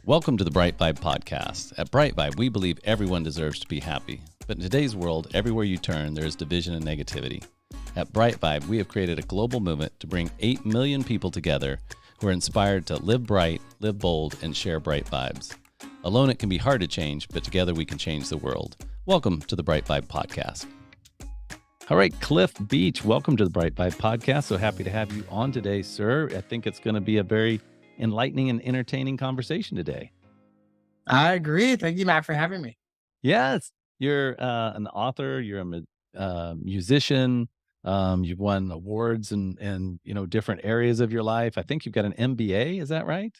Welcome to the BriteVibe podcast. At BriteVibe, we believe everyone deserves to be happy. But in today's world, everywhere you turn, there is division and negativity. At BriteVibe, we have created a global movement to bring 8 million people together who are inspired to live bright, live bold, and share bright vibes. Alone, it can be hard to change, but together we can change the world. Welcome to the BriteVibe podcast. All right, Cliff Beach, welcome to the BriteVibe podcast. So happy to have you on today, sir. I think it's going to be a very enlightening and entertaining conversation today. I agree. Thank you, Matt, for having me. Yes, you're an author, you're a musician, you've won awards in different areas of your life. I think you've got an MBA, is that right?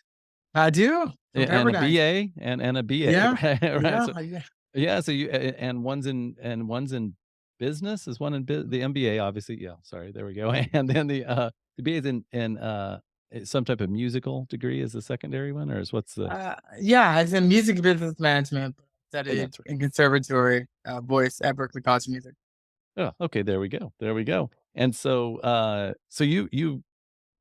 I do. From And a Pepperdine. BA and a BA, Yeah. right? So, Yeah. yeah, so you and one's in business, is one in the MBA, obviously. Yeah, sorry, there we go. And then the BA is in some type of musical degree is the secondary one, or is what's the? Yeah, it's in music business management. Oh, Studied that's right. in conservatory voice at Berkeley College of Music. Oh, okay, there we go. There we go. And so so you're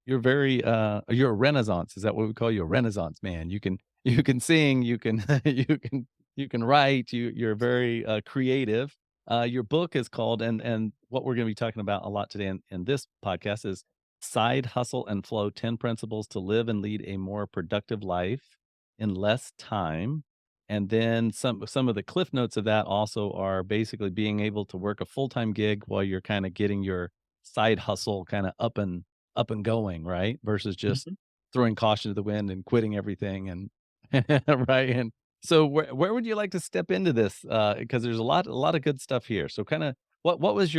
very you're a renaissance. Is that what we call you? A renaissance man. You can sing, you can you can write, you're very creative. Your book is called and what we're going to be talking about a lot today in this podcast is Side Hustle and Flow: 10 Principles to Live and Lead a More Productive Life in Less Time. And then some of the cliff notes of that also are basically being able to work a full-time gig while you're kind of getting your side hustle kind of up and going, right? Versus just Mhm. throwing caution to the wind and quitting everything and right. And so where would you like to step into this? Because there's a lot of good stuff here. So kind of what was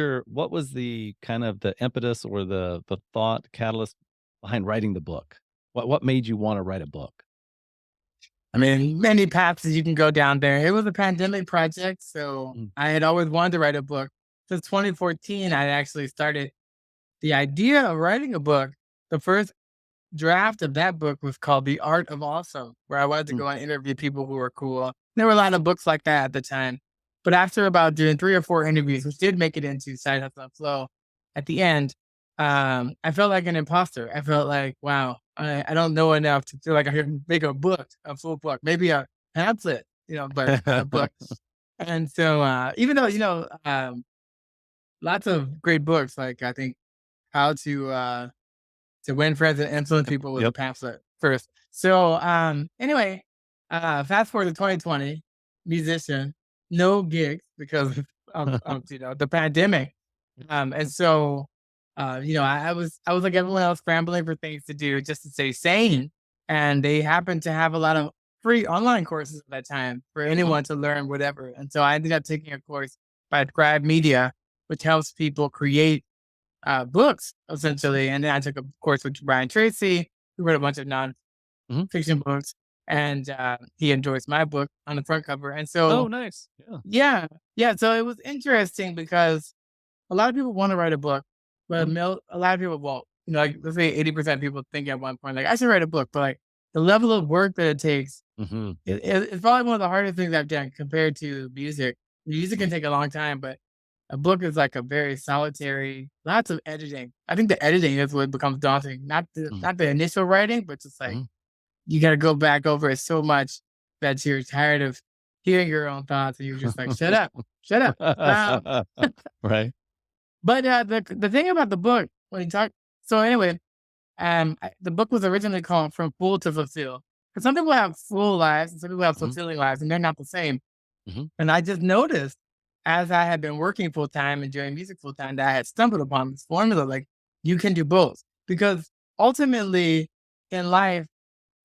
the kind of the impetus or the thought catalyst behind writing the book? What made you want to write a book? I mean, many paths you can go down there. It was a pandemic project, so Mm, I had always wanted to write a book. Since 2014, I actually started the idea of writing a book. The first draft of that book was called The Art of Awesome, where I wanted to mm, go and interview people who were cool. There were a lot of books like that at the time. But after about doing 3 or 4 interviews, which did make it into Side Hustle and Flow, at the end, I felt like an imposter. I felt like, wow, I don't know enough to feel like I can make a book, a full book, maybe a pamphlet, but a book. And so, even though, lots of great books, like I think How to Win Friends and Influence People with a Yep. pamphlet first. So anyway, fast forward to 2020, musician, no gigs because of the pandemic. And so I was like everyone else scrambling for things to do just to stay sane. And they happened to have a lot of free online courses at that time for Oh, anyone to learn whatever. And so I ended up taking a course by Scribe Media, which helps people create books essentially. And then I took a course with Brian Tracy, who wrote a bunch of mhm. nonfiction books, and he endorsed my book on the front cover. And Oh, so, nice. Yeah. yeah, yeah. So it was interesting because a lot of people want to write a book, but Mhm, a lot of people won't. Like let's say 80% of people think at one point, like I should write a book, but like the level of work that it takes, mhm. it's probably one of the hardest things I've done compared to music. Music can take a long time, but a book is like a very solitary, lots of editing. I think the editing is what becomes daunting, not the Mhm, not the initial writing, but just like mhm. you got to go back over it so much that you're tired of hearing your own thoughts, and you're just like, shut up. Um, Right. but the thing about the book when you talk, so anyway, the book was originally called From Fool to Fulfill. Because some people have full lives and some people have Mhm, fulfilling lives, and they're not the same. mhm, And I just noticed as I had been working full time and doing music full time that I had stumbled upon this formula like you can do both. Because ultimately in life,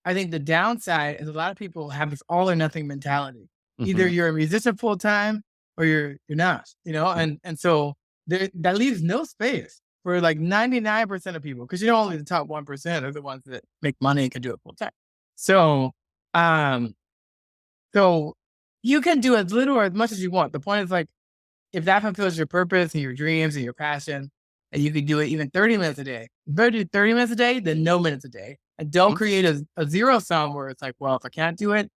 I think the downside is a lot of people have this all or nothing mentality. Either mhm. you're a musician full time or you're not, and so that leaves no space for like 99% of people because only the top 1% are the ones that make money and can do it full time. So um so you can do as little or as much as you want. The point is like if that fulfills your purpose and your dreams and your passion, and you can do it even 30 minutes a day. Better do 30 minutes a day than no minutes a day. And don't Mhm. create a zero sum where it's like, well, if I can't do it,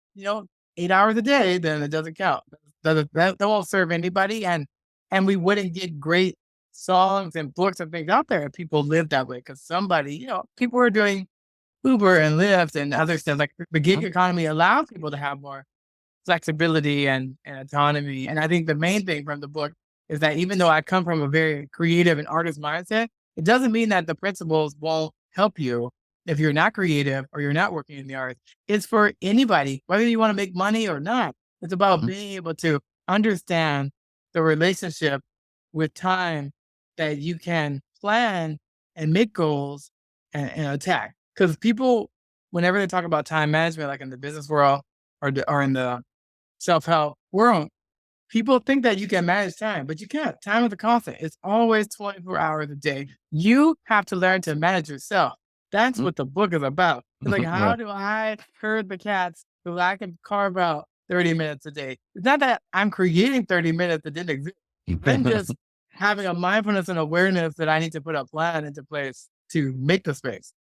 8 hours a day, then it doesn't count. That won't serve anybody. And we wouldn't get great songs and books and things out there if people live that way. Cause somebody, people are doing Uber and Lyft and other stuff. Like the gig economy allows people to have more flexibility and autonomy. And I think the main thing from the book is that even though I come from a very creative and artist mindset, it doesn't mean that the principles won't help you if you're not creative or you're not working in the arts. It's for anybody, whether you want to make money or not. It's about Mhm. being able to understand the relationship with time, that you can plan and make goals and attack. Because people, whenever they talk about time management, like in the business world or in the self-help world, people think that you can manage time, but you can't. Time is a constant. It's always 24 hours a day. You have to learn to manage yourself. That's Mhm. what the book is about. It's like, how Right. do I herd the cats so I can carve out 30 minutes a day? It's not that I'm creating 30 minutes that didn't exist. I'm just having a mindfulness and awareness that I need to put a plan into place to make the space.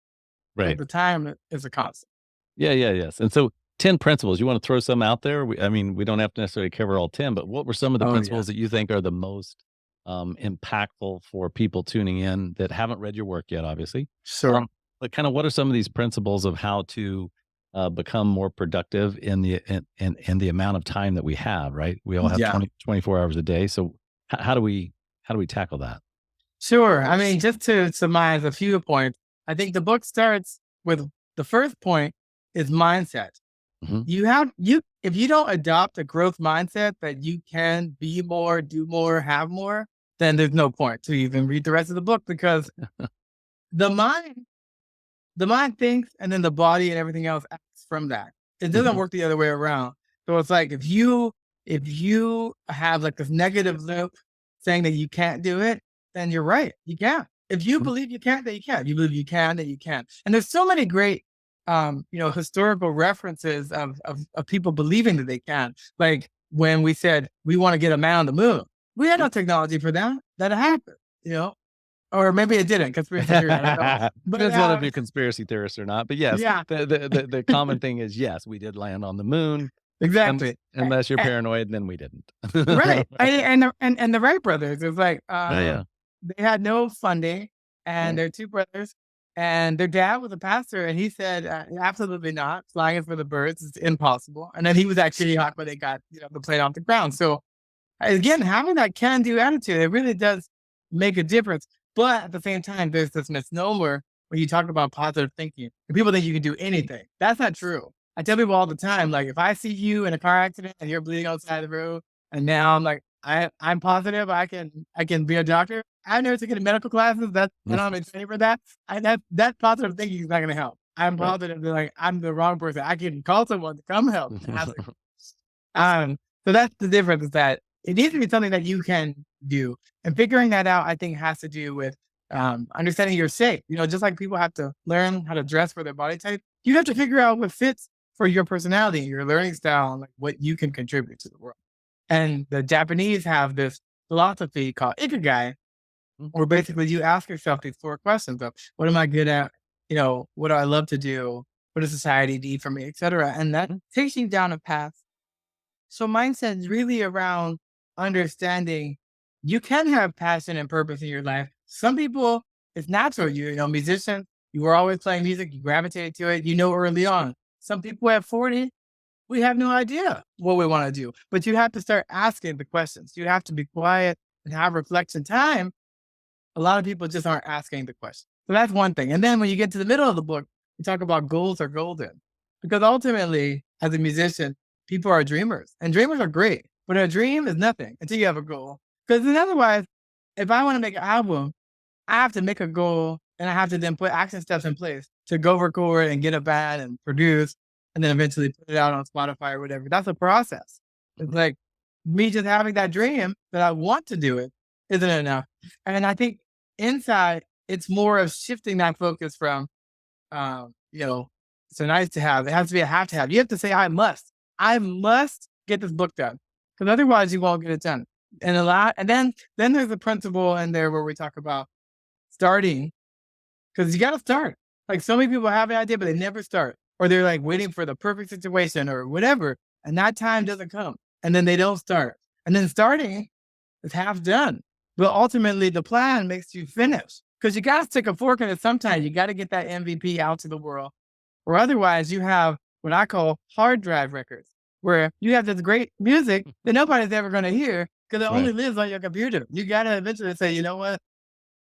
But Right. the time is a constant. Yeah, yeah, yes. And so 10 principles, you wanna throw some out there? I mean, we don't have to necessarily cover all 10, but what were some of the Oh, yeah. principles that you think are the most, impactful for people tuning in that haven't read your work yet, obviously? Sure. But kinda what are some of these principles of how to, become more productive in the amount of time that we have, right? We all have Yeah. 24 hours a day, so how do we tackle that? Sure. I mean, just to surmise a few points, I think the book starts with the first point is mindset. Mhm. You if you don't adopt a growth mindset that you can be more, do more, have more, then there's no point to even read the rest of the book, because the mind the mind thinks and then the body and everything else acts from that. It doesn't Mhm. work the other way around. So it's like if you have like this negative loop saying that you can't do it, then you're right. You can't. If you Mhm. believe you can't, then you can't. If you believe you can, then you can. And there's so many great historical references of people believing that they can. Like when we said we want to get a man on the moon. We had no technology for that. That happened, you know? Or maybe it didn't. Conspiracy theory, I don't know. But Depends on if you're a conspiracy theorist or not, but yes, yeah, the common thing is, yes, we did land on the moon, exactly. unless you're A paranoid, then we didn't. right. And the Wright brothers, it was like, Oh, yeah. they had no funding, and Right. they're 2 brothers, and their dad was a pastor, and he said, "Absolutely not. Flying is for the birds. It's impossible." And then he was actually shocked when they got, the plane off the ground. So, again, having that can-do attitude, it really does make a difference. But at the same time, there's this misnomer when you talk about positive thinking, and people think you can do anything. That's not true. I tell people all the time, like, if I see you in a car accident and you're bleeding outside the road, and now I'm like, I'm positive I can be a doctor. I've never taken medical classes. I don't have any training for that. That positive thinking is not going to help. I'm Right. positive that like I'm the wrong person. I can call someone to come help and ask. Um, so that's the difference, is that it needs to be something that you can do. And figuring that out, I think, has to do with understanding your shape. Just like people have to learn how to dress for their body type, you have to figure out what fits for your personality, your learning style, and like what you can contribute to the world. And the Japanese have this philosophy called ikigai, Mhm. where basically you ask yourself these 4 questions of what am I good at? What do I love to do? What does society need from me, etc. And that Mhm. takes you down a path. So mindset is really around understanding you can have passion and purpose in your life. Some people, it's natural. Musicians, you were always playing music, you gravitated to it, early on. Some people at 40, we have no idea what we want to do. But you have to start asking the questions. You have to be quiet and have reflection time. A lot of people just aren't asking the question. So that's one thing. And then when you get to the middle of the book, you talk about goals are golden. Because ultimately, as a musician, people are dreamers. And dreamers are great. But a dream is nothing until you have a goal. Because otherwise, if I want to make an album, I have to make a goal and I have to then put action steps in place to go record and get a band and produce and then eventually put it out on Spotify or whatever. That's a process. It's Mhm. like me just having that dream that I want to do it isn't enough. And I think inside, it's more of shifting that focus from, um, you know, it's a nice to have. It has to be a have to have. You have to say, I must. I must get this book done. Because otherwise you won't get it done. And then there's a principle in there where we talk about starting, because you gotta start. Like, so many people have an idea, but they never start. Or they're like waiting for the perfect situation or whatever. And that time doesn't come. And then they don't start. And then starting is half done. But ultimately the plan makes you finish. Because you gotta stick a fork in it sometime. You gotta get that MVP out to the world. Or otherwise, you have what I call hard drive records, where you have this great music that nobody's ever going to hear because it only Right. lives on your computer. You got to eventually say, you know what?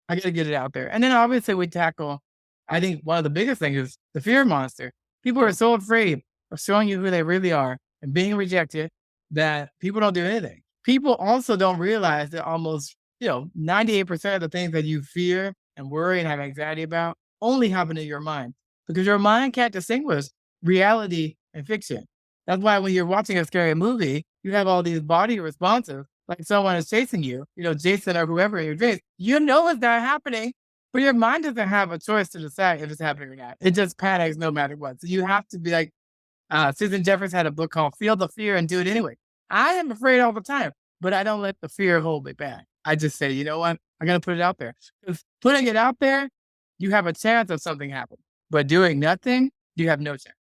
I got to get it out there. And then obviously we tackle, I think one of the biggest things is the fear monster. People are so afraid of showing you who they really are and being rejected that people don't do anything. People also don't realize that almost, 98% of the things that you fear and worry and have anxiety about only happen in your mind because your mind can't distinguish reality and fiction. That's why when you're watching a scary movie, you have all these body responses like someone is chasing you, Jason or whoever in your dreams. You know it's not happening, but your mind doesn't have a choice to decide if it's happening or not. It just panics no matter what. So you have to be like, Susan Jeffers had a book called Feel the Fear and Do It Anyway. I am afraid all the time, but I don't let the fear hold me back. I just say, you know what? I'm going to put it out there. Because putting it out there, you have a chance of something happening. But doing nothing, you have no chance.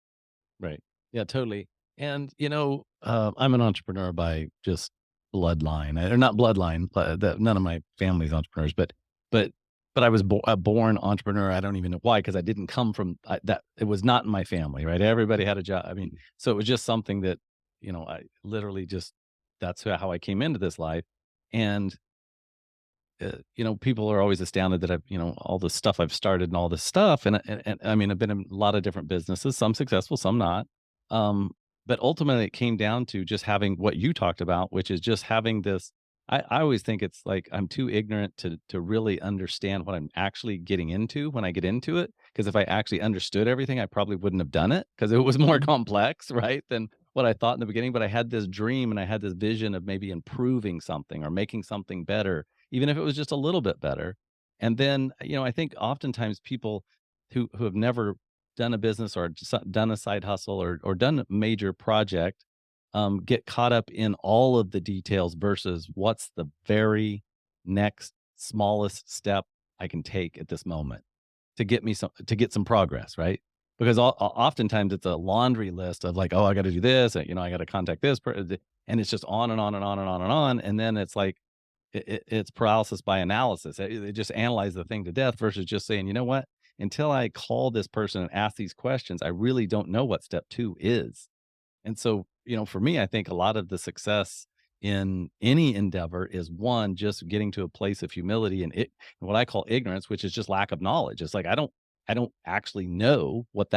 Right. Yeah, totally. And, I'm an entrepreneur by just bloodline, or not bloodline, but none of my family's entrepreneurs, but, but I was a born entrepreneur. I don't even know why, because I didn't come from that. It was not in my family, right? Everybody had a job. I mean, so it was just something that, I literally just, that's how I came into this life. And people are always astounded that I've, all the stuff I've started and all this stuff. And I mean, I've been in a lot of different businesses, some successful, some not. Um, but ultimately, it came down to just having what you talked about, which is just having this. I always think it's like I'm too ignorant to really understand what I'm actually getting into when I get into it. Because if I actually understood everything, I probably wouldn't have done it because it was more complex, right, than what I thought in the beginning. But I had this dream and I had this vision of maybe improving something or making something better, even if it was just a little bit better. And then, I think oftentimes people who have never done a business or done a side hustle or done a major project, get caught up in all of the details versus what's the very next smallest step I can take at this moment to get some progress, right? Because oftentimes it's a laundry list of like, oh, I got to do this, I got to contact this, and it's just on and on and on and on and on, and then it's like it's paralysis by analysis. They just analyze the thing to death versus just saying, you know what? Until I call this person and ask these questions, I really don't know what step two is. And so, for me, I think a lot of the success in any endeavor is one, just getting to a place of humility and what I call ignorance, which is just lack of knowledge. It's like I don't actually know what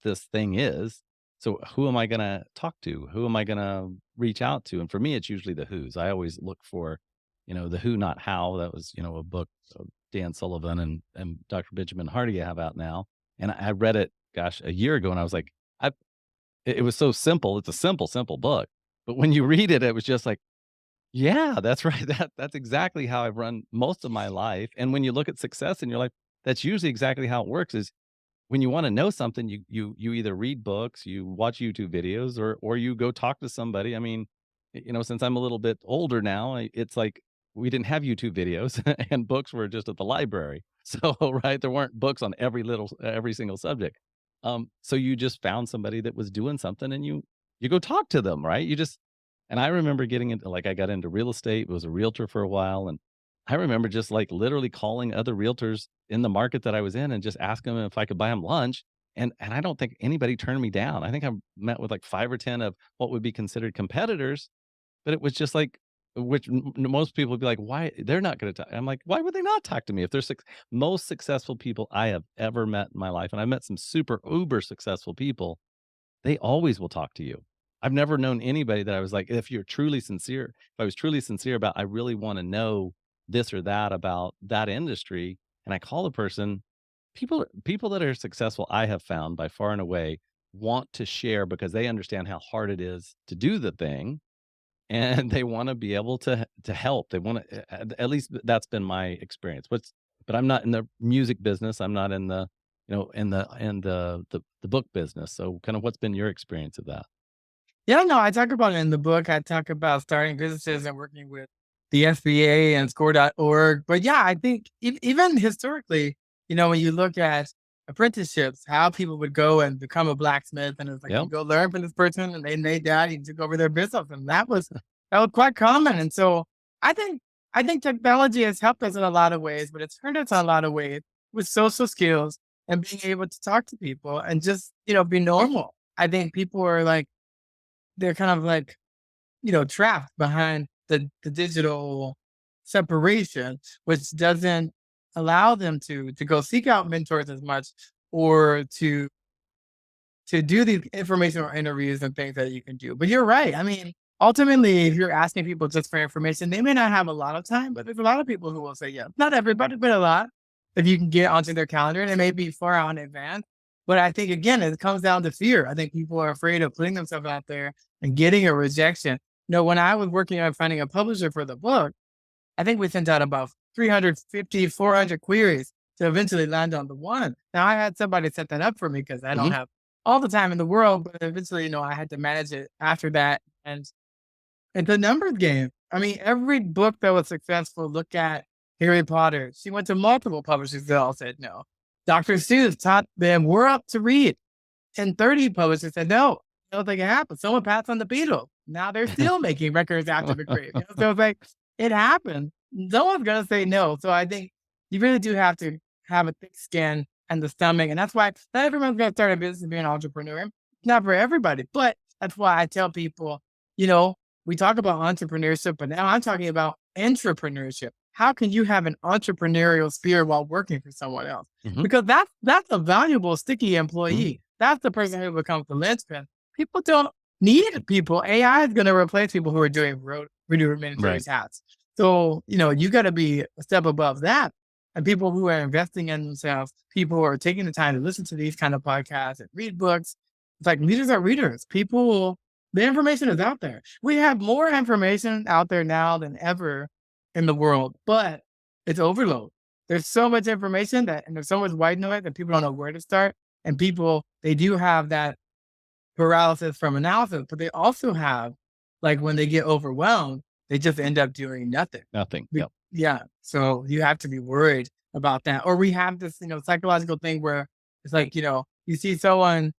this thing is. So who am I gonna talk to? Who am I gonna reach out to? And for me, it's usually the who's. I always look for, the who, not how. That was, a book of Dan Sullivan and Dr. Benjamin Hardy I have out now. And I read it, gosh, a year ago, and I was like, I it was so simple. It's a simple, simple book. But when you read it, it was just like, yeah, that's right. That's exactly how I've run most of my life. And when you look at success in your life, that's usually exactly how it works is when you wanna know something, you either read books, you watch YouTube videos, or you go talk to somebody. I mean, since I'm a little bit older now, it's like we didn't have YouTube videos and books were just at the library. So, right, there weren't books on every single subject. So you just found somebody that was doing something and you go talk to them, right? And I remember getting into like I got into real estate, was a realtor for a while, and I remember just, like, literally calling other realtors in the market that I was in and just asking them if I could buy them lunch, and I don't think anybody turned me down. I think I met with, like, 5 or 10 of what would be considered competitors, but it was just like which most people would be like, "Why they're not gonna talk." I'm like, "Why would they not talk to me if they're most successful people I have ever met in my life," and I met some super uber successful people, they always will talk to you. I've never known anybody that I was like, if I was truly sincere about, I really want to know this or that about that industry, and I call the person, people that are successful, I have found by far and away want to share because they understand how hard it is to do the thing, and they want to be able to help. They want to, at least that's been my experience. But I'm not in the music business. I'm not in the, the book business. So kind of what's been your experience of that? Yeah, no, I talk about it in the book. I talk about starting businesses and working with the SBA and score.org. But yeah, I think even historically, when you look at apprenticeships, how people would go and become a blacksmith, and it's like you Yep. go learn from this person, and they died, and took over their business, and that was quite common. And so I think I think technology has helped us in a lot of ways, but it's hurt us in a lot of ways with social skills and being able to talk to people and just, be normal. I think people are like, they're kind of like, trapped behind the digital separation, which doesn't allow them to go seek out mentors as much, or to do these informational interviews and things that you can do. But you're right. I mean, ultimately, if you're asking people just for information, they may not have a lot of time, but there's a lot of people who will say yes. Not everybody, but a lot. If you can get onto their calendar, and it may be far out in advance. But I think, again, it comes down to fear. I think people are afraid of putting themselves out there and getting a rejection. When I was working on finding a publisher for the book, I think we sent out about 350, 400 queries to eventually land on the one. Now, I had somebody set that up for me because I don't Mhm. have all the time in the world, but eventually, I had to manage it after that. And it's a numbers game. I mean, every book that was successful, look at Harry Potter. She went to multiple publishers that all said no. Dr. Seuss taught them we're up to read, and 30 publishers said no. I don't think it happened. Someone passed on the Beatles. Now they're still making records after the grave. So it's like, it happened. No one's gonna say no. So I think you really do have to have a thick skin and the stomach. And that's why not everyone's gonna start a business and be an entrepreneur. It's not for everybody. But that's why I tell people, you know, we talk about entrepreneurship, but now I'm talking about entrepreneurship. How can you have an entrepreneurial spirit while working for someone else? Mhm. Because that's a valuable, sticky Mhm. employee. That's the person who becomes the linchpin. People don't need people. AI is going to replace people who are doing rudimentary Right. tasks. So, you got to be a step above that. And people who are investing in themselves, people who are taking the time to listen to these kind of podcasts and read books. It's like leaders are readers. The information is out there. We have more information out there now than ever in the world, but it's overload. There's so much information and there's so much white noise that people don't know where to start. And people, they do have that paralysis from analysis, but they also have, like, when they get overwhelmed, they just end up doing nothing. Nothing. Yep. Yeah. So you have to be worried about that. Or we have this, psychological thing where it's like, you see someone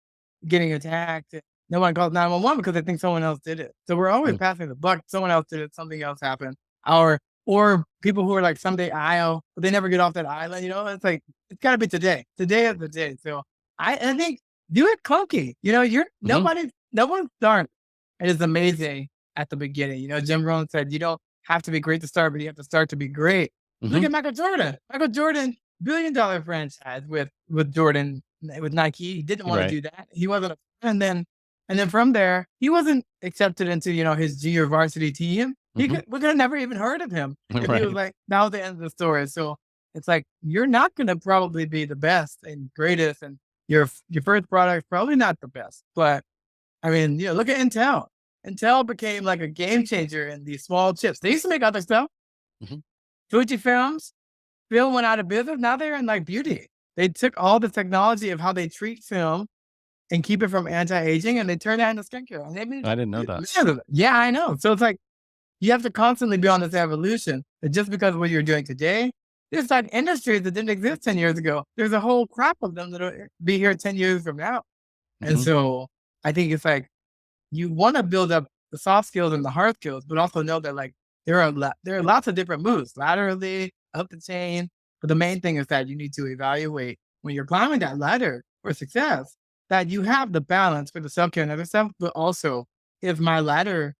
getting attacked, no one calls 911 because they think someone else did it. So we're always Mm. passing the buck. Someone else did it, something else happened. Or people who are like someday I'll, but they never get off that island, it's like, it's gotta be today. Today is the day. So I think do it clunky. Mhm. No one starts. It is amazing at the beginning. Jim Rohn said, you don't have to be great to start, but you have to start to be great. Look Mhm. at Michael Jordan. Michael Jordan, $1 billion franchise with Jordan, with Nike. He didn't want to Right. do that. He wasn't and then from there, he wasn't accepted into, his junior varsity team. Mhm. We could have never even heard of him if he was Right. like, that was the end of the story. So it's like, you're not going to probably be the best and greatest, and your first product is probably not the best. But I mean, look at Intel. Intel became like a game changer in these small chips. They used to make other stuff. Mhm. Fujifilms, film went out of business. Now they're in like beauty. They took all the technology of how they treat film and keep it from anti-aging, and they turned that into skincare. And they made I didn't know that. millions of it. Yeah, I know. So it's like, you have to constantly be on this evolution. That just because of what you're doing today, there's like industries that didn't exist 10 years ago. There's a whole crop of them that'll be here 10 years from now. And Mhm. so I think it's like, you want to build up the soft skills and the hard skills, but also know that, like, there are lots of different moves laterally, up the chain. But the main thing is that you need to evaluate when you're climbing that ladder for success, that you have the balance for the self care and other stuff, but also, is my ladder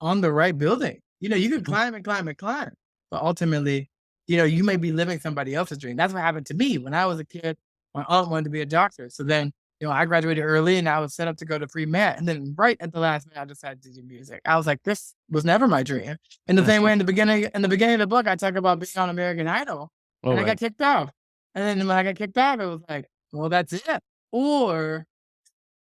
on the right building? You can Mhm. climb and climb and climb, but ultimately, you may be living somebody else's dream. That's what happened to me when I was a kid. My aunt wanted to be a doctor. So then, I graduated early and I was set up to go to pre-med. And then right at the last minute, I decided to do music. I was like, this was never my dream. In the same way, in the beginning of the book, I talk about being on American Idol, Oh, and I got right. kicked off. And then when I got kicked off, it was like, well, that's it. Or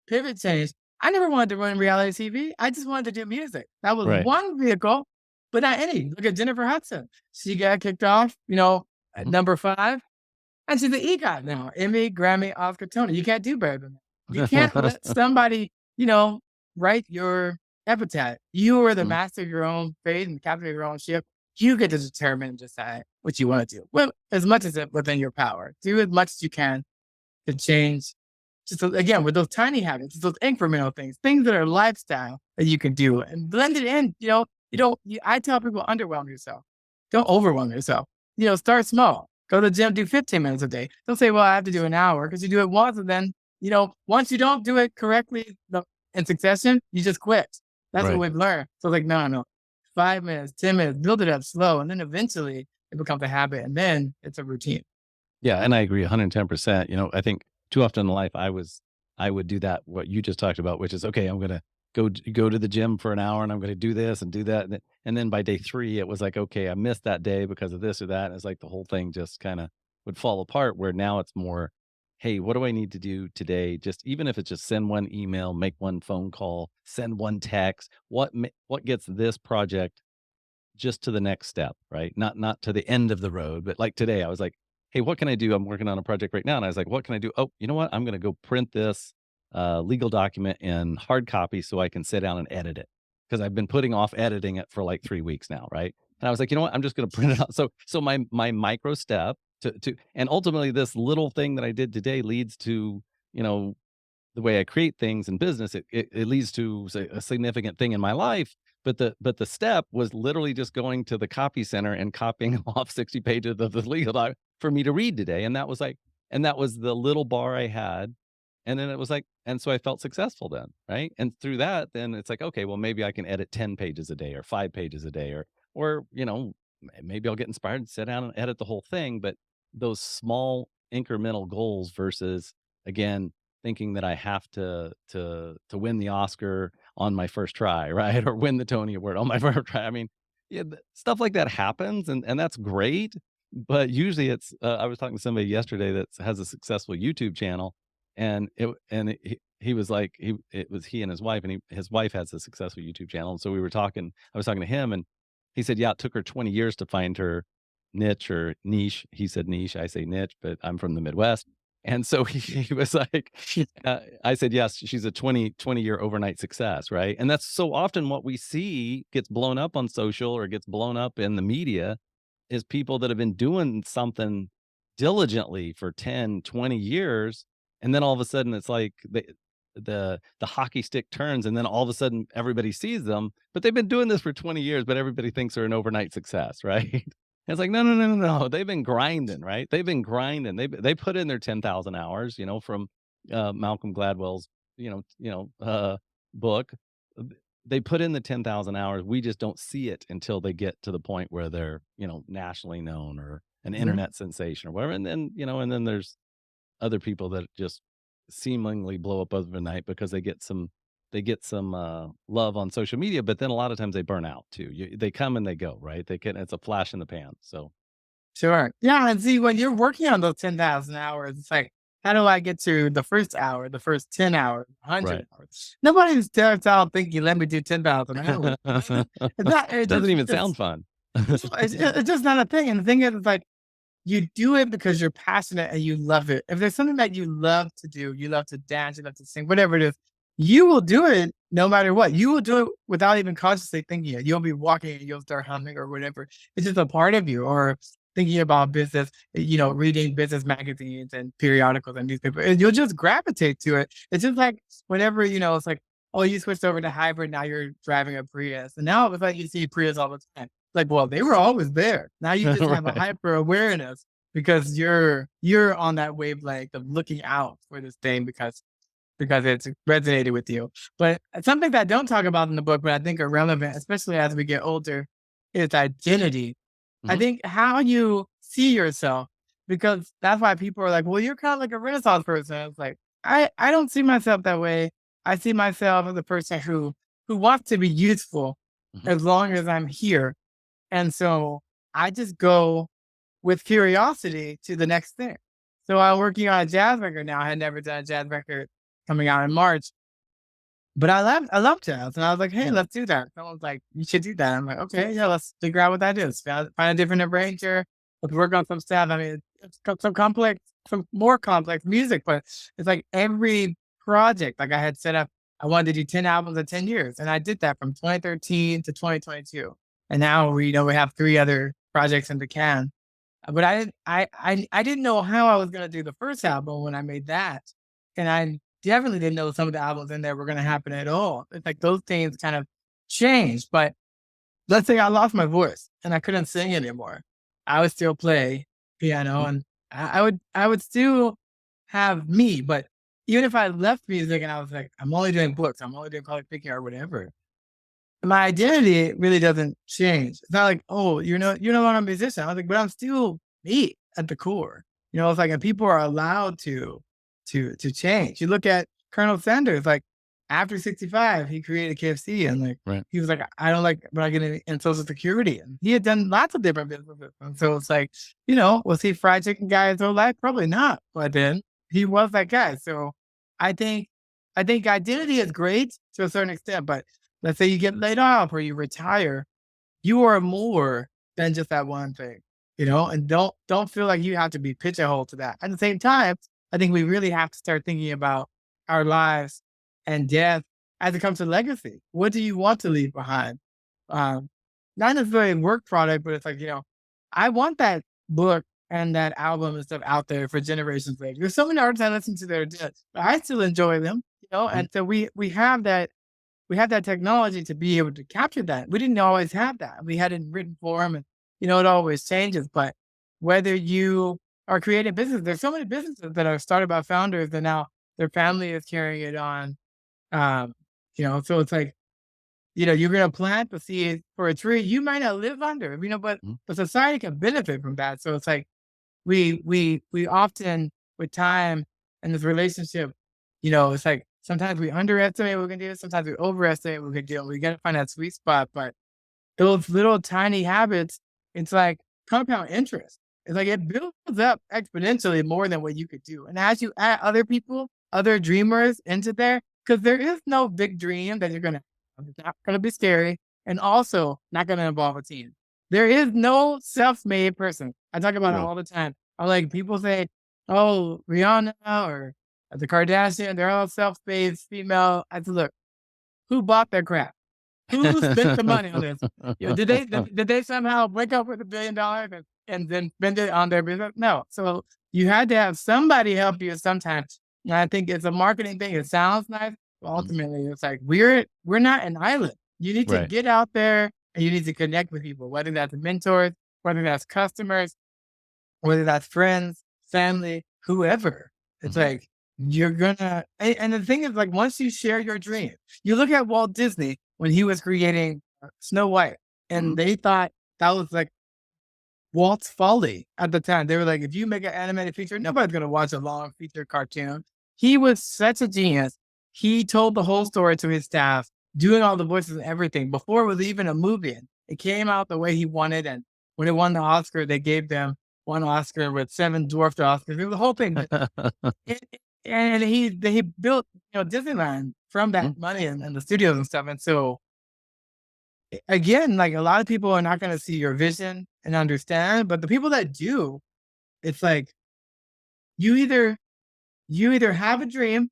pivot change. I never wanted to run reality TV. I just wanted to do music. That was Right. one vehicle, but not any. Look at Jennifer Hudson. She got kicked off, at Mhm. number 5, and she's an EGOT now. Emmy, Grammy, Oscar, Tony. You can't do better than that. You can't let somebody, write your epitaph. You are the Mhm. master of your own fate and captain of your own ship. You get to determine and decide what you want to do. Well, as much as it within your power. Do as much as you can to change, just again, with those tiny habits, those incremental things that are lifestyle that you can do and blend it in. I tell people, underwhelm yourself. Don't overwhelm yourself. Start small. Go to the gym, do 15 minutes a day. Don't say, well, I have to do an hour because you do it once and then, once you don't do it correctly in succession, you just quit. That's what Right. we've learned. So like, no, no, 5 minutes, 10 minutes, build it up slow. And then eventually it becomes a habit and then it's a routine. Yeah, and I agree 110%. I think too often in life I would do that what you just talked about, which is, okay, I'm gonna go to the gym for an hour and I'm gonna do this and do that. And then by day 3, it was like, okay, I missed that day because of this or that. And it's like the whole thing just kinda would fall apart where now it's more, hey, what do I need to do today? Just even if it's just send one email, make one phone call, send one text, what gets this project just to the next step, right? Not to the end of the road, but like today, I was like, "Hey, what can I do? I'm working on a project right now." And I was like, "What can I do? Oh, you know what? I'm gonna go print this legal document in hard copy so I can sit down and edit it." Because I've been putting off editing it for like 3 weeks now, right? And I was like, you know what? I'm just gonna print it out. So my micro step and ultimately this little thing that I did today leads to, you know, the way I create things in business, it leads to, say, a significant thing in my life, but the step was literally just going to the copy center and copying off 60 pages of the legal doc for me to read today, and that was the little bar I had, and then it was like and so I felt successful then, right? And through that, then it's like, okay, well, maybe I can edit 10 pages a day or 5 pages a day or, maybe I'll get inspired and sit down and edit the whole thing, but those small incremental goals versus, again, thinking that I have to win the Oscar on my first try, right? Or win the Tony Award on my first try. I mean, yeah, stuff like that happens, and that's great. But usually, I was talking to somebody yesterday that has a successful YouTube channel, and he was like it was he and his wife, and his wife has a successful YouTube channel. And so we were talking. I was talking to him, and he said, "Yeah, it took her 20 years to find her niche or niche." He said niche, I say niche, but I'm from the Midwest. And so he was like, I said, "Yes, she's a 20-year overnight success," right? And that's so often what we see gets blown up on social or gets blown up in the media is people that have been doing something diligently for 10, 20 years, and then all of a sudden it's like the hockey stick turns, and then all of a sudden everybody sees them, but they've been doing this for 20 years, but everybody thinks they're an overnight success, right? It's like, no, no, no, no, no. They've been grinding, right? They've been grinding. They put in their 10,000 hours, from Malcolm Gladwell's, book. They put in the 10,000 hours. We just don't see it until they get to the point where they're, nationally known or an Mhm. internet sensation or whatever. And then there's other people that just seemingly blow up overnight because they get some love on social media, but then a lot of times they burn out too. They come and they go, right? It's a flash in the pan. So Sure. Yeah, and see, when you're working on those 10,000 hours, it's like, how do I get to the first hour, the first 10 hours, 100 right. hours? Nobody starts out thinking, let me do 10,000 hours. It's not, Doesn't even sound fun. it's just not a thing. And the thing is, it's like, you do it because you're passionate and you love it. If there's something that you love to do, you love to dance, you love to sing, whatever it is, you will do it no matter what. You will do it without even consciously thinking it. You'll be walking and you'll start humming or whatever. It's just a part of you. Or thinking about business, reading business magazines and periodicals and newspapers, and you'll just gravitate to it. It's just like whenever, it's like, oh, you switched over to hybrid, now you're driving a Prius. And now it's like you see Prius all the time. Like, well, they were always there. Now you just have a Right. hyper awareness because you're on that wavelength of looking out for this thing because it's resonated with you. But something that I don't talk about in the book, but I think are relevant, especially as we get older, is identity. I Mhm. think how you see yourself, because that's why people are like, well, you're kind of like a Renaissance person. It's like, I don't see myself that way. I see myself as a person who wants to be useful Mhm. as long as I'm here. And so I just go with curiosity to the next thing. So I'm working on a jazz record now. I had never done a jazz record coming out in March, but I love jazz. And I was like, hey, let's do that. Someone's like, you should do that. I'm like, okay, yeah, let's figure out what that is. Find a different arranger. Let's work on some stuff. I mean, it's some more complex music, but it's like every project, like I had set up, I wanted to do 10 albums in 10 years. And I did that from 2013 to 2022. And now we have 3 other projects in the can. But I didn't know how I was gonna do the first album when I made that, and I definitely didn't know some of the albums in there were gonna happen at all. It's like those things kind of changed, but let's say I lost my voice and I couldn't sing anymore. I would still play, piano, Mm, and I would still have me, but even if I left music and I was like, I'm only doing books, I'm only doing public speaking or whatever, my identity really doesn't change. It's not like, oh, you're no longer a musician. I was like, but I'm still me at the core. It's like, and people are allowed to change. You look at Colonel Sanders, like after 65, he created KFC, and like right. he was like, I don't like when I get in Social Security, and he had done lots of different businesses. And so it's like, was he fried chicken guy his whole life? Probably not. But then he was that guy. So I think I think identity is great to a certain extent, but let's say you get laid off or you retire, you are more than just that one thing, and don't feel like you have to be pigeonholed to that. At the same time, I think we really have to start thinking about our lives and death as it comes to legacy. What do you want to leave behind? Um, Not necessarily a work product, but it's like, I want that book and that album and stuff out there for generations later. There's so many artists I listen to that are dead, but I still enjoy them, Mhm. and so we have that technology to be able to capture that. We didn't always have that. We had it in written form, and it always changes. But whether you are creating business, there's so many businesses that are started by founders and now their family is carrying it on. Um, so it's like, you're gonna plant the seed for a tree. You might not live under, it, but Mhm. society can benefit from that. So it's like we often with time and this relationship, it's like sometimes we underestimate what we can do, sometimes we overestimate what we can do. We gotta find that sweet spot. But those little tiny habits, it's like compound interest. It's like it builds up exponentially more than what you could do. And as you add other people, other dreamers into there, because there is no big dream that you're gonna have. It's not gonna be scary and also not gonna involve a team. There is no self-made person. I talk about it Right. all the time. I'm like, people say, oh, Rihanna or the Kardashian, they're all self-made female. I said, look, who bought their crap? Who spent the money on this? Did they somehow wake up with $1 billion and then spend it on their business? No. So you had to have somebody help you sometimes. And I think it's a marketing thing. It sounds nice, but Mhm. ultimately it's like we're not an island. You need to Right. get out there and you need to connect with people, whether that's mentors, whether that's customers, whether that's friends, family, whoever. It's Mhm. like you're gonna and the thing is like once you share your dream, you look at Walt Disney when he was creating Snow White, and Mhm. they thought that was like Walt's folly at the time. They were like, if you make an animated feature, nobody's gonna watch a long feature cartoon. He was such a genius. He told the whole story to his staff, doing all the voices and everything before it was even a movie. It came out the way he wanted, and when it won the Oscar, they gave them one Oscar with seven dwarfed Oscars. It was the whole thing. But and he built Disneyland from that Mhm. money and the studios and stuff. And so again, like a lot of people are not going to see your vision and understand, but the people that do, it's like you either you either have a dream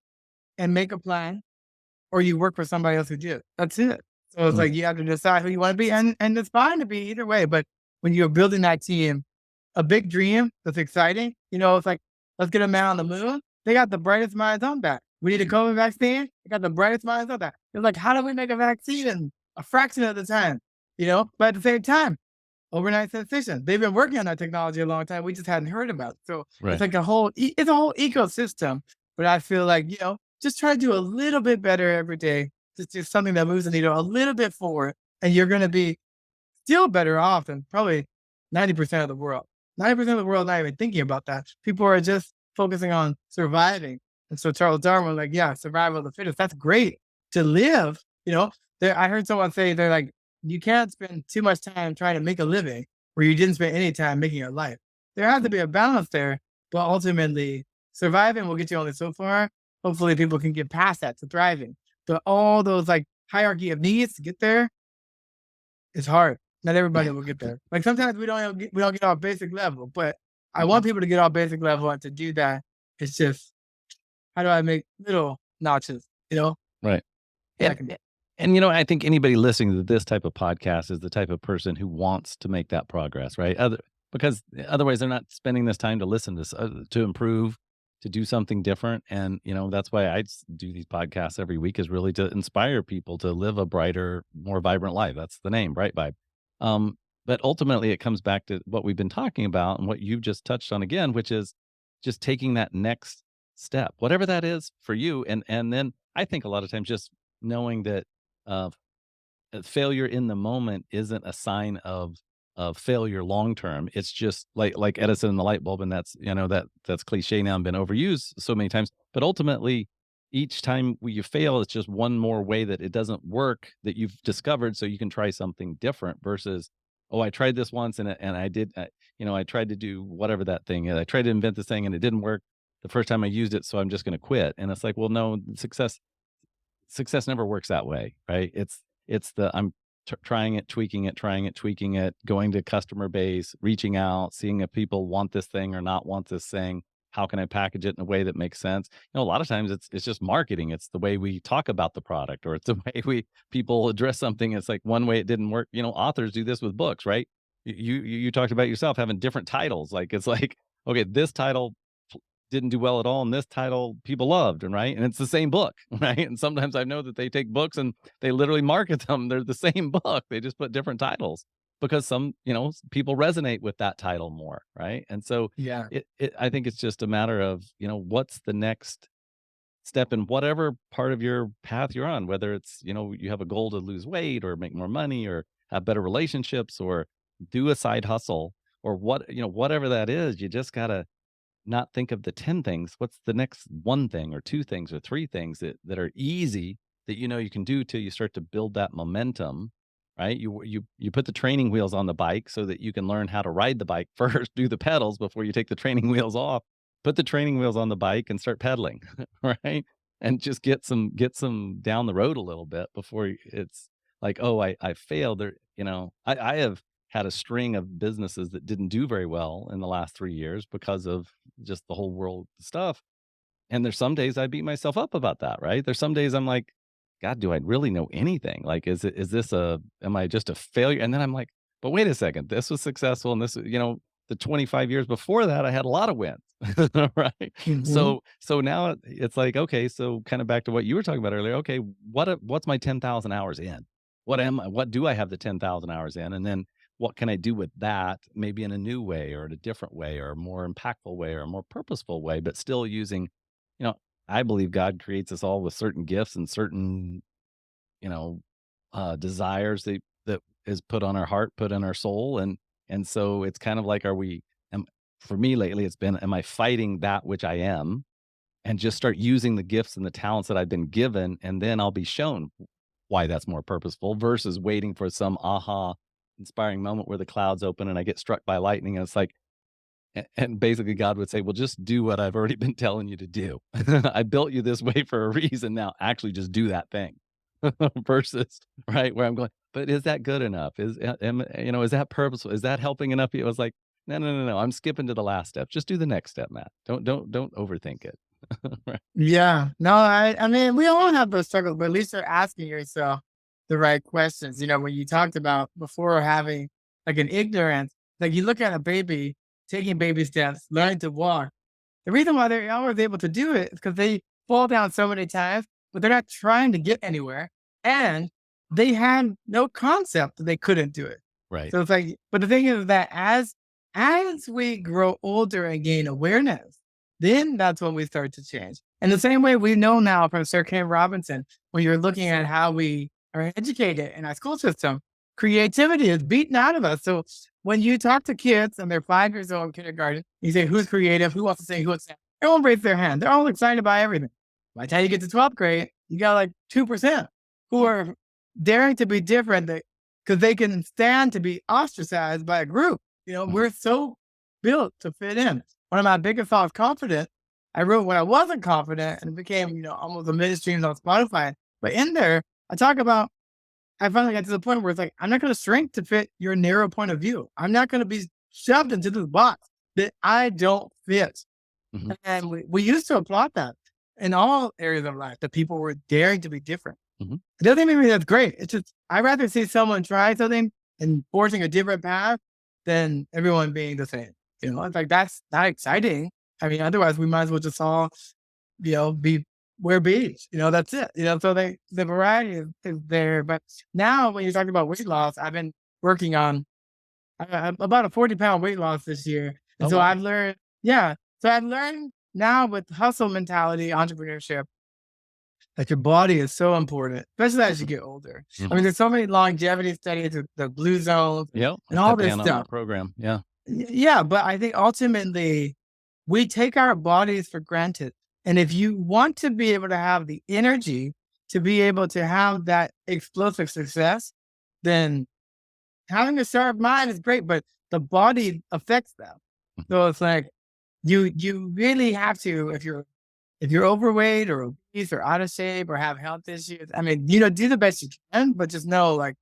and make a plan, or you work for somebody else who did. That's it. So it's Mm. like you have to decide who you want to be, and it's fine to be either way. But when you're building that team, a big dream that's exciting, it's like let's get a man on the moon. They got the brightest minds on that. We need a COVID vaccine. They got the brightest minds on that. It's like how do we make a vaccine in a fraction of the time? But at the same time, overnight sensation. They've been working on that technology a long time. We just hadn't heard about it. So it's Right. like it's a whole ecosystem. But I feel like, just try to do a little bit better every day. Just do something that moves the needle a little bit forward. And you're going to be still better off than probably 90% of the world. 90% of the world not even thinking about that. People are just focusing on surviving. And so Charles Darwin, like, yeah, survival of the fittest. That's great to live. I heard someone say they're like, you can't spend too much time trying to make a living where you didn't spend any time making a life. There has to Mm. be a balance there, but ultimately surviving will get you only so far. Hopefully people can get past that to thriving. But all those like hierarchy of needs to get there, it's hard. Not everybody will get there. Like sometimes we don't get off basic level, but I Okay. want people to get off basic level, and to do that, it's just how do I make little notches, Right. that I And can do. I think anybody listening to this type of podcast is the type of person who wants to make that progress, right? Because otherwise they're not spending this time to listen to to improve, to do something different. And that's why do these podcasts every week is really to inspire people to live a brighter, more vibrant life. That's the name, Bright Vibe. Um, But ultimately, it comes back to what we've been talking about and what you've just touched on again, which is just taking that next step, whatever that is for you. And then I think a lot of times just knowing that uh, failure in the moment isn't a sign of failure long term. It's just like Edison and the light bulb, and that's that's cliche now and been overused so many times. But ultimately, each time you fail, it's just one more way that it doesn't work that you've discovered, so you can try something different. Versus, oh, I tried this once and I did, I tried to do whatever that thing is. I tried to invent this thing and it didn't work the first time I used it, so I'm just going to quit. And it's like, well, no, success never works that way, right? It's the I'm trying it, trying it, tweaking it, going to customer base, reaching out, seeing if people want this thing or not want this thing. How can I package it in a way that makes sense? A lot of times it's just marketing. It's the way we talk about the product, or it's the way we people address something. It's like one way it didn't work. Authors do this with books, right? You talked about yourself having different titles. Like it's like, okay, this title didn't do well at all, and this title people loved, and right? And it's the same book, right? And sometimes I know that they take books and they literally market them. They're the same book. They just put different titles because people resonate with that title more, right? And so Yeah. I think it's just a matter of, what's the next step in whatever part of your path you're on, whether it's, you have a goal to lose weight or make more money or have better relationships or do a side hustle or whatever that is, you just got to not think of the 10 things. What's the next one thing or two things or three things that are easy that you can do till you start to build that momentum, right? You put the training wheels on the bike so that you can learn how to ride the bike first, do the pedals before you take the training wheels off. Put the training wheels on the bike and start pedaling, right? And just get some down the road a little bit before it's like, oh, I failed there. I have had a string of businesses that didn't do very well in the last 3 years because of just the whole world stuff, and there's some days I beat myself up about that, right? There's some days I'm like, "God, do I really know anything? Like, am I just a failure?" And then I'm like, "But wait a second, this was successful, and the 25 years before that, I had a lot of wins." Right? Mhm. So now it's like, okay, so kinda back to what you were talking about earlier, okay, what's my 10,000 hours in? What do I have the 10,000 hours in? And then what can I do with that, maybe in a new way or in a different way or a more impactful way or a more purposeful way, but still using, you know, I believe God creates us all with certain gifts and certain, you know, desires that is put on our heart, put in our soul, and so it's kind of like, am for me lately, it's been, am I fighting that which I am, and just start using the gifts and the talents that I've been given, and then I'll be shown why that's more purposeful versus waiting for some aha inspiring moment where the clouds open and I get struck by lightning, and it's like, and basically God would say, "Well, just do what I've already been telling you to do. I built you this way for a reason. Now actually just do that thing." Versus, right, where I'm going, "But is that good enough? Is that purposeful? Is that helping enough?" It was like, "No, no, no, no. I'm skipping to the last step. Just do the next step, Matt. Don't overthink it." Right. Yeah. No, I mean, we all have those struggles, but at least you're asking yourself the right questions. When you talked about before having like an ignorance, like you look at a baby taking baby steps, learning to walk. The reason why they're always able to do it is because they fall down so many times, but they're not trying to get anywhere. And they had no concept that they couldn't do it. Right. So it's like, but the thing is that as we grow older and gain awareness, then that's when we start to change. And the same way we know now from Sir Ken Robinson, when you're looking at how we are educated in our school system, creativity is beaten out of us. So when you talk to kids and they're 5 years old in kindergarten, you say, who's creative? Who wants to say who wants to say? Everyone raise their hand. They're all excited about everything. By the time you get to 12th grade, you got like 2% who are daring to be different because they can stand to be ostracized by a group. Mhm. We're so built to fit in. One of my biggest thoughts, confident, I wrote when I wasn't confident and it became, almost a mainstream on Spotify. But in there, I talk about I finally got to the point where it's like, I'm not going to shrink to fit your narrow point of view. I'm not going to be shoved into this box that I don't fit. Mhm. And we used to applaud that in all areas of life, that people were daring to be different. Mhm. It doesn't mean that's great. It's just, I'd rather see someone try something and forging a different path than everyone being the same. It's like, that's not exciting. I mean, otherwise we might as well just all be wear beads, that's it. So the variety is there. But now when you're talking about weight loss, I've been working on I'm about a 40-pound weight loss this year, and Oh, so wow. I've learned, yeah. So I've learned now with hustle mentality, entrepreneurship, that your body is so important, especially as you get older. I Mhm. mean, there's so many longevity studies, the blue zones, Yep, I and all sat this in on stuff. that program, yeah. Yeah, but I think ultimately we take our bodies for granted. And if you want to be able to have the energy to be able to have that explosive success, then having a sharp mind is great, but the body affects them. Mhm. So it's like you really have to, if you're overweight or obese or out of shape or have health issues, I mean, do the best you can, but just know, like,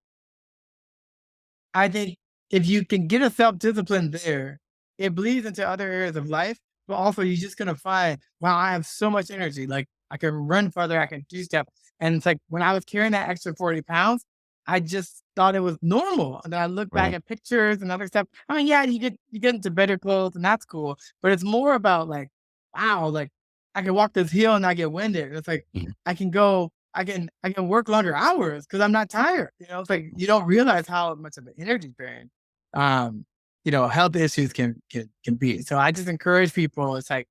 I think if you can get a self-discipline there, it bleeds into other areas of life, but also you're just gonna find, wow, I have so much energy. Like, I can run further, I can do stuff. And it's like when I was carrying that extra 40 pounds, I just thought it was normal. And then I look back Right. at pictures and other stuff. I mean, yeah, you get into better clothes and that's cool. But it's more about like, wow, like I can walk this hill and not get winded. It's like Mhm. I can work longer hours because I'm not tired. It's like you don't realize how much of an energy drain, um, health issues can be. So I just encourage people. It's like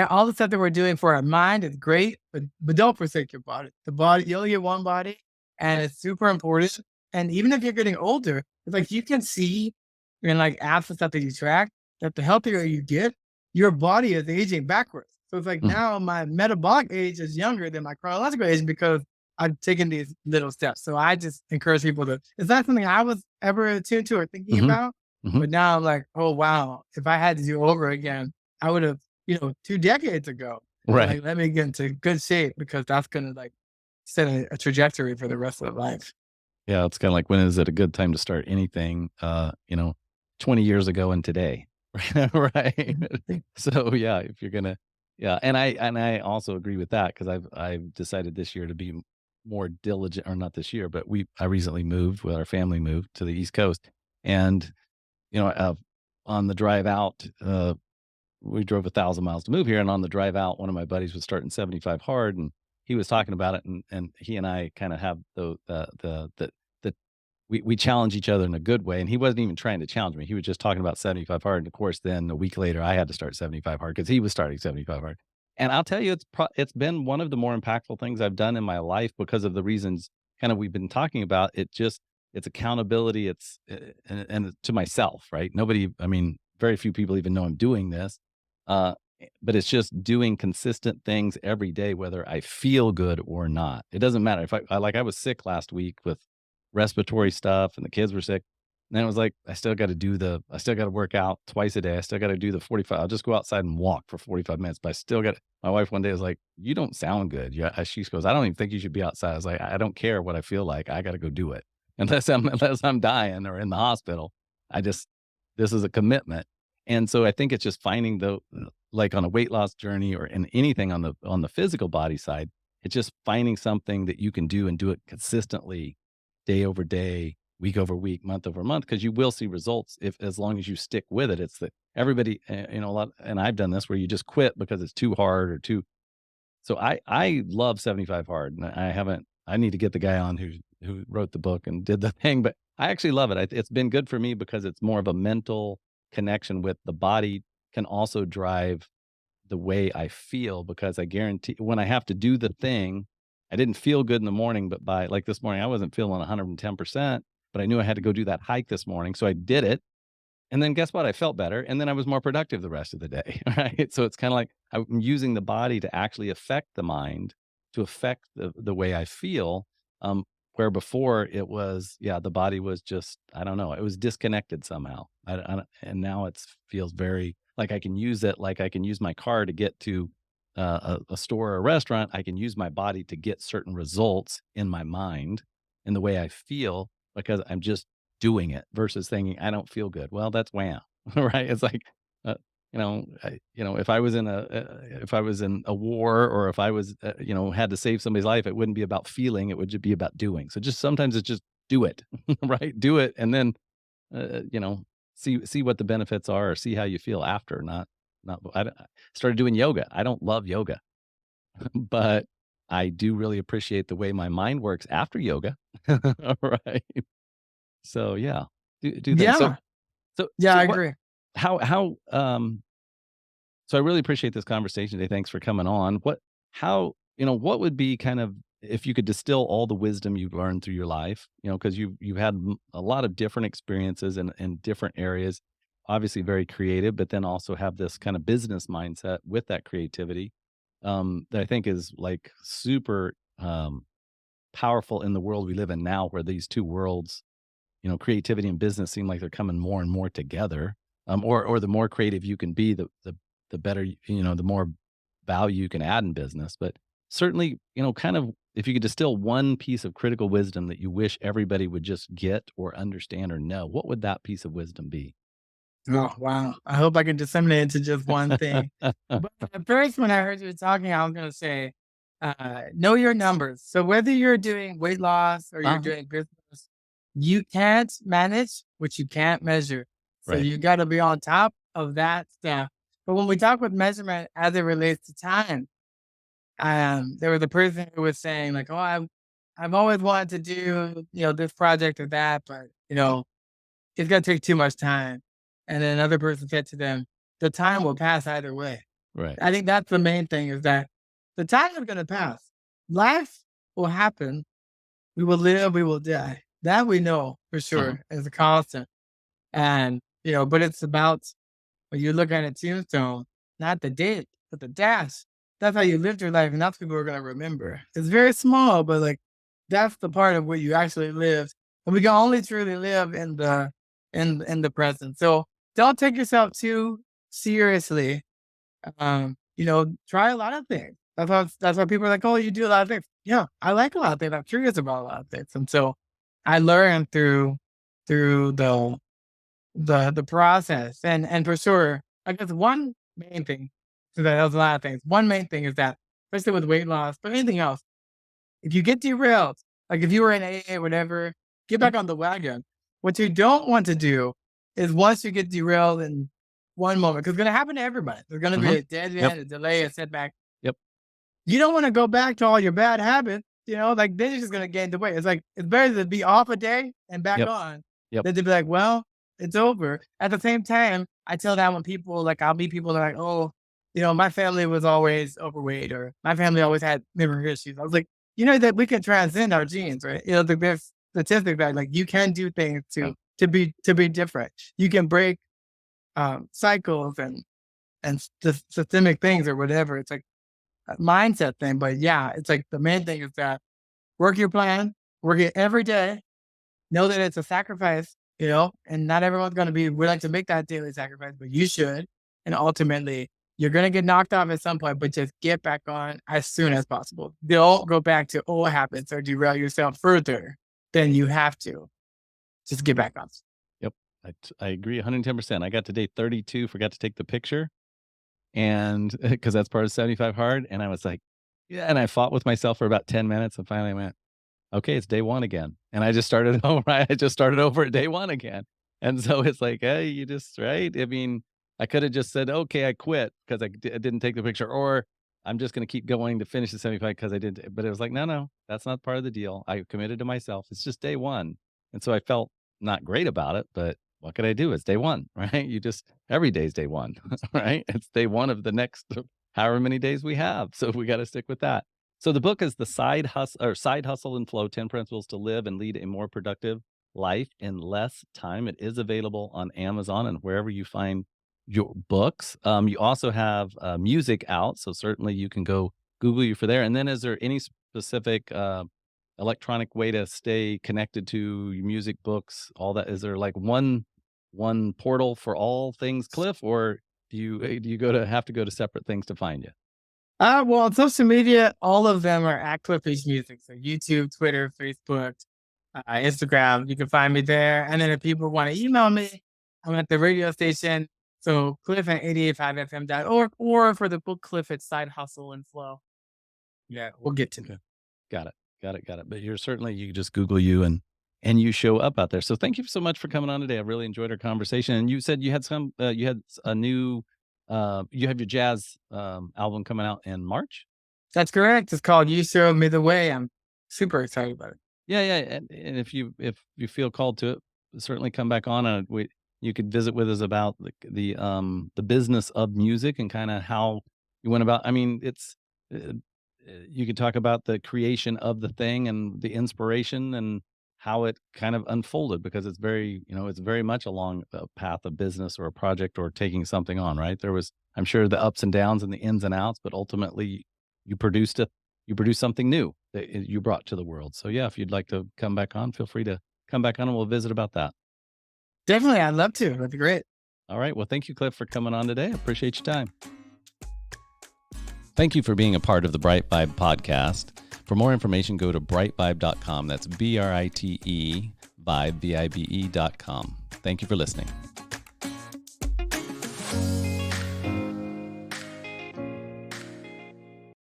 all the stuff that we're doing for our mind is great, but don't forsake your body. The body, you only get one body, and it's super important. And even if you're getting older, it's like you can see in like apps and stuff that you track that the healthier you get, your body is aging backwards. So it's like Mhm. now my metabolic age is younger than my chronological age because I've taken these little steps. So I just encourage people to, it's not something I was ever attuned to or thinking Mhm. about. Mhm. But now I'm like, oh, wow, if I had to do over again, I would have, 2 decades ago. I'm Right. like, let me get into good shape because that's going to like set a trajectory for the rest of life. Yeah, it's kinda like when is it a good time to start anything, 20 years ago and today, right? Mhm. So, yeah, if you're gonna yeah, and I also agree with that because I've decided this year to be more diligent or not this year, but I recently moved with our family moved to the East Coast, and, you know, on the drive out, we drove 1,000 miles to move here, and on the drive out, one of my buddies was starting 75 hard, and he was talking about it, and he and I kinda have the we challenge each other in a good way, and he wasn't even trying to challenge me. He was just talking about 75 hard, and of course, then a week later, I had to start 75 hard because he was starting 75 hard. And I'll tell you, it's been one of the more impactful things I've done in my life because of the reasons kinda we've been talking about. It's accountability, and to myself, right? Nobody I mean, very few people even know I'm doing this. Uh, but it's just doing consistent things every day, whether I feel good or not. It doesn't matter if I was sick last week with respiratory stuff and the kids were sick. And then it was like, I still got to work out twice a day. I still got to do the 45. I'll just go outside and walk for 45 minutes, but I still got, my wife one day was like, you don't sound good. Yeah. She goes, I don't even think you should be outside. I was like, I don't care what I feel like. I got to go do it. Unless I'm dying or in the hospital. I just, this is a commitment. And so I think it's just finding like on a weight loss journey or in anything on the physical body side, it's just finding something that you can do and do it consistently day over day, week over week, month over month, because you will see results if as long as you stick with it. It's that everybody, a lot, and I've done this where you just quit because it's too hard or too. So I love 75 hard, and I haven't. I need to get the guy on who wrote the book and did the thing, but I actually love it. It's been good for me because it's more of a mental connection with the body can also drive the way I feel because I guarantee when I have to do the thing, I didn't feel good in the morning, but by like this morning, I wasn't feeling 110%, but I knew I had to go do that hike this morning. So I did it. And then guess what? I felt better. And then I was more productive the rest of the day. Right. So it's kind of like I'm using the body to actually affect the mind, to affect the way I feel. Um, where before it was, yeah, the body was just, I don't know, it was disconnected somehow. And now it feels very like I can use it, like I can use my car to get to a store or a restaurant. I can use my body to get certain results in my mind in the way I feel because I'm just doing it versus thinking, "I don't feel good." Well, that's wham, right? It's like, if I was in if I was in a war or if I was, had to save somebody's life, it wouldn't be about feeling, it would just be about doing. So just sometimes it's just do it, right? Do it and then, see what the benefits are or see how you feel after, not I started doing yoga. I don't love yoga, but I do really appreciate the way my mind works after yoga. Right. So, yeah, do things. So Yeah. So Yeah, so I what agree. how so I really appreciate this conversation today. Thanks for coming on. What would be kind of, if you could distill all the wisdom you've learned through your life, because you've had a lot of different experiences in different areas, obviously very creative, but then also have this kind of business mindset with that creativity, that I think is like super powerful in the world we live in now, where these two worlds, creativity and business seem like they're coming more and more together. Or the more creative you can be, the better, the more value you can add in business. But certainly, kind of, if you could distill one piece of critical wisdom that you wish everybody would just get or understand or know, what would that piece of wisdom be? Oh, wow. I hope I can disseminate it to just one thing. But at first, when I heard you talking, I was going to say, know your numbers. So whether you're doing weight loss or you're Uh-huh. doing business, you can't manage what you can't measure. So Right. you got to be on top of that stuff. But when we talk with measurement as it relates to time, there was a person who was saying like, "Oh, I've always wanted to do this project or that, but it's gonna take too much time." And then another person said to them, "The time will pass either way." Right. I think that's the main thing is that the time is gonna pass. Life will happen. We will live, we will die. That we know for Uh-huh. sure is a constant. And but it's about when you look at a tombstone, not the date, but the dash. That's how you lived your life, and that's what people are gonna remember. It's very small, but like that's the part of where you actually lived. And we can only truly live in the present. So don't take yourself too seriously. Try a lot of things. That's why people are like, "Oh, you do a lot of things." Yeah, I like a lot of things. I'm curious about a lot of things. And so I learned through the process. And for sure, I guess one main thing, so that was a lot of things. One main thing is that, especially with weight loss, but anything else, if you get derailed, like if you were in AA or whatever, get Mhm. back on the wagon. What you don't want to do is once you get derailed in one moment, because it's gonna happen to everybody. There's gonna be Mhm. a dead Yep. end, a delay, a setback. Yep. You don't want to go back to all your bad habits, like then you're just gonna gain the weight. It's like it's better to be off a day and back Yep. on Yep. than to be like, well, it's over. At the same time, I tell that when people like I'll meet people that are like, oh, my family was always overweight or my family always had liver issues. I was like, that we can transcend our genes, right? There's statistics that like you can do things Yeah. to be different. You can break cycles and systemic things or whatever. It's like mindset thing. But yeah, it's like the main thing is that work your plan, work it every day, know that it's a sacrifice, and not everyone's going to be willing to make that daily sacrifice, but you should. And ultimately, you're going to get knocked off at some point, but just get back on as soon as possible. Don't go back to old habits or derail yourself further than you have to. Just get back on. Yep. I agree 110%. I got to day 32, forgot to take the picture, and because that's part of 75 hard, and I was like, yeah, and I fought with myself for about 10 minutes, and finally I went, okay, it's day 1 again. And I just started over. I just started over at day 1 again. And so it's like, hey, you just right? I mean, I could have just said, okay, I quit because I didn't take the picture, or I'm just going to keep going to finish the 75 because I didn't. But it was like, no, no, that's not part of the deal. I committed to myself. It's just day 1. And so I felt not great about it, but what could I do? It's day 1, right? You just, every day's day 1, right? It's day 1 of the next however many days we have. So we got to stick with that. So the book is the Side Hustle and Flow: 10 Principles to Live and Lead a More Productive Life in Less Time. It is available on Amazon and wherever you find your books. You also have music out, so certainly you can go Google you for there. And then, is there any specific electronic way to stay connected to your music, books, all that? Is there like one portal for all things Cliff, or do you have to go to separate things to find you? Well, on social media, all of them are at Cliffy's Music. So YouTube, Twitter, Facebook, Instagram. You can find me there. And then if people want to email me, I'm at the radio station. So Cliff at 885fm.org or for the book Cliff at Side Hustle and Flow. Yeah, we'll get to me. Okay. Got it. Got it. Got it. But you just Google you and you show up out there. So thank you so much for coming on today. I really enjoyed our conversation. And you said you had a new you have your jazz album coming out in March? That's correct. It's called You Show Me the Way. I'm super excited about it. Yeah, yeah. And if you feel called to it, certainly come back on. And you could visit with us about the business of music and kind of how you went about. I mean, uh, you could talk about the creation of the thing and the inspiration and how it kind of unfolded because it's very, it's very much along the path of business or a project or taking something on, right? There was, I'm sure, the ups and downs and the ins and outs, but ultimately you produced a you produced something new that you brought to the world. So yeah, if you'd like to come back on, feel free to come back on and we'll visit about that. Definitely, I'd love to. That'd be great. All right. Well, thank you, Cliff, for coming on today. I appreciate your time. Thank you for being a part of the Bright Vibe podcast. For more information, go to britevibe.com. That's BRITE Vibe, VIBE.com. Thank you for listening.